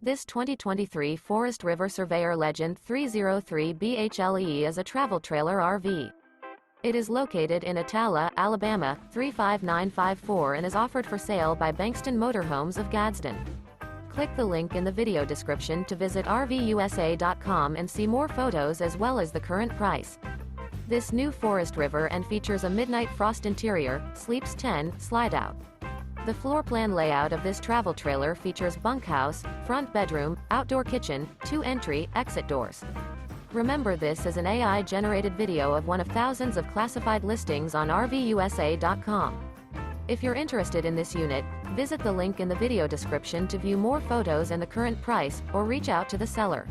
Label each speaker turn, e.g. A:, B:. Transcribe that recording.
A: This 2023 Forest River Surveyor Legend 303 BHLE is a travel trailer RV. It is located in Attalla, Alabama, 35954 and is offered for sale by Bankston Motorhomes of Gadsden. Click the link in the video description to visit RVUSA.com and see more photos as well as the current price. This new Forest River and features a midnight frost interior, sleeps 10, Slideout. The floor plan layout of this travel trailer features bunkhouse, front bedroom, outdoor kitchen, 2 entry, exit doors. Remember, this is an AI-generated video of one of thousands of classified listings on RVUSA.com. If you're interested in this unit, visit the link in the video description to view more photos and the current price, or reach out to the seller.